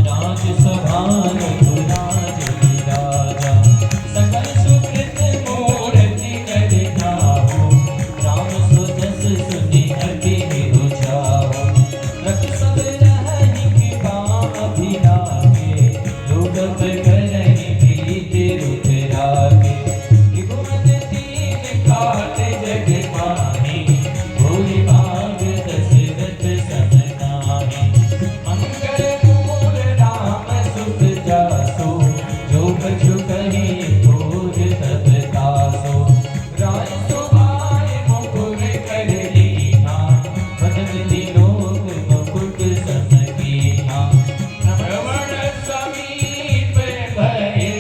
राज सभा रघुराज राजा सकल सुकृत मूर्ति कर जाओ राम सुजस सुनि अति रुचाओ रख सब रहहि कृपा अभिरागे दुर्गत करहि प्रीति रुत रागे त्रिभुवन तीन काट जग माहि भूरि भाग दशरथ सम नाहि मंगल मूल राम सुख जासो जो कछु कहि थोर तब तासो राय सुभाय मुकुर कर लीना बदलि लोक मुकुट सम कीना श्रवण समीप भये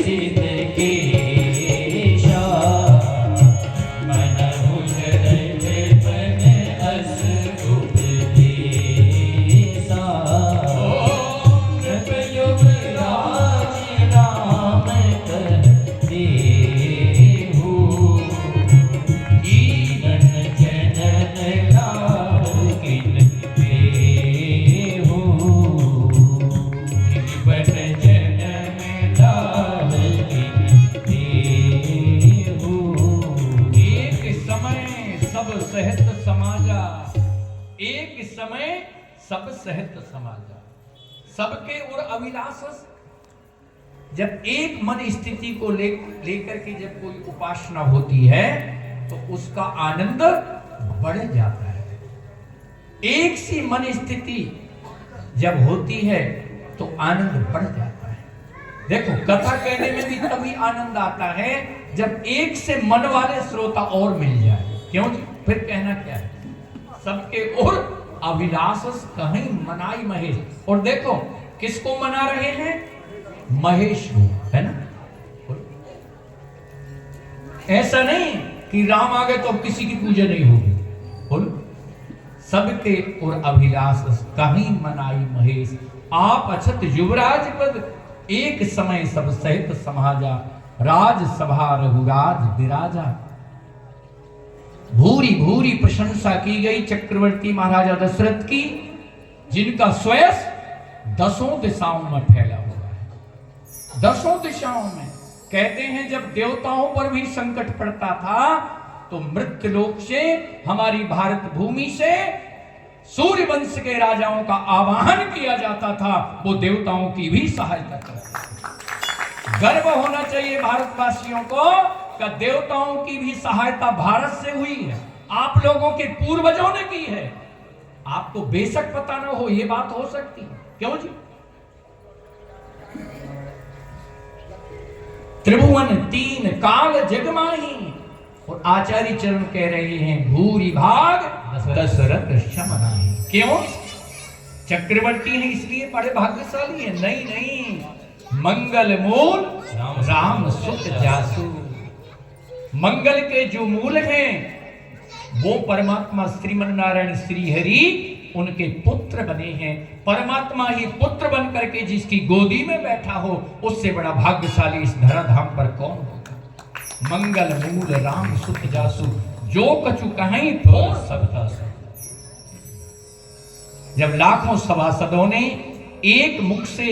सिद्ध केशा मनहु हृदय अस उपदेशा नृपयुग राज राम देहु कीनन जनन लाल किन देहु जीवन जनन लाल किन देहु। एक समय सब सहत समाजा, एक समय सब सहत समाजा। सबके और अभिलाष जब एक मन स्थिति को लेकर के जब कोई उपासना होती है तो उसका आनंद बढ़ जाता है। एक सी मन स्थिति जब होती है तो आनंद बढ़ जाता है। देखो कथा कहने में भी तभी आनंद आता है जब एक से मन वाले श्रोता और मिल जाए। क्यों जी? फिर कहना क्या है? सबके और अभिलाष कहीं मनाई महेश। और देखो किसको मना रहे हैं? महेश को, है ना? ऐसा नहीं कि राम आ गए तो अब किसी की पूजा नहीं होगी। बोलो सबके और अभिलाष कहीं मनाई महेश आप अछत युवराज पद एक समय सब सहित समाजा राज सभा रघुराज विराजा। भूरी भूरी प्रशंसा की गई चक्रवर्ती महाराजा दशरथ की, जिनका स्वयं दसों दिशाओं में फैला हुआ है। दसों दिशाओं में कहते हैं जब देवताओं पर भी संकट पड़ता था तो मृत्युलोक से, हमारी भारत भूमि से सूर्य वंश के राजाओं का आवाहन किया जाता था। वो देवताओं की भी सहायता करते। गर्व होना चाहिए भारतवासियों को कि देवताओं की भी सहायता भारत से हुई है, आप लोगों के पूर्वजों ने की है। आपको बेशक पता ना हो, ये बात हो सकती है। क्यों जी? त्रिभुवन तीन काल जगमाही। और आचार्य चरण कह रहे हैं भूरि भाग दशरथ क्षम नाही। क्यों? चक्रवर्ती है इसलिए बड़े भाग्यशाली है? नहीं नहीं, मंगल मूल राम सुत जासु। मंगल के जो मूल हैं वो परमात्मा श्रीमन नारायण श्री हरि उनके पुत्र बने हैं। परमात्मा ही पुत्र बन करके जिसकी गोदी में बैठा हो उससे बड़ा भाग्यशाली इस धराधाम पर कौन होगा? मंगल मूल राम सुत जासु जो कछु कहीं थोर सबका सु। जब लाखों सभासदों ने एक मुख से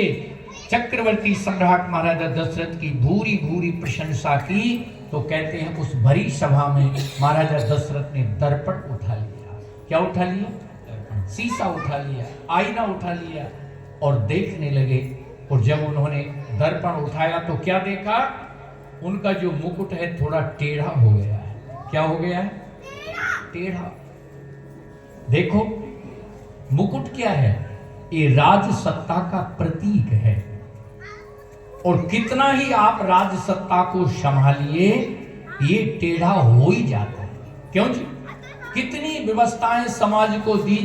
चक्रवर्ती सम्राट महाराजा दशरथ की भूरी भूरी प्रशंसा की तो कहते हैं उस भरी सभा में महाराजा दशरथ ने दर्पण उठा लिया। क्या उठा लिया? शीशा उठा लिया, आईना उठा लिया और देखने लगे। और जब उन्होंने दर्पण उठाया तो क्या देखा? उनका जो मुकुट है थोड़ा टेढ़ा हो गया है। क्या हो गया है? टेढ़ा। देखो मुकुट क्या है? ये राज सत्ता का प्रतीक है। और कितना ही आप राज सत्ता को संभालिए ये टेढ़ा हो ही जाता है। क्यों जी? कितनी व्यवस्थाएं समाज को दी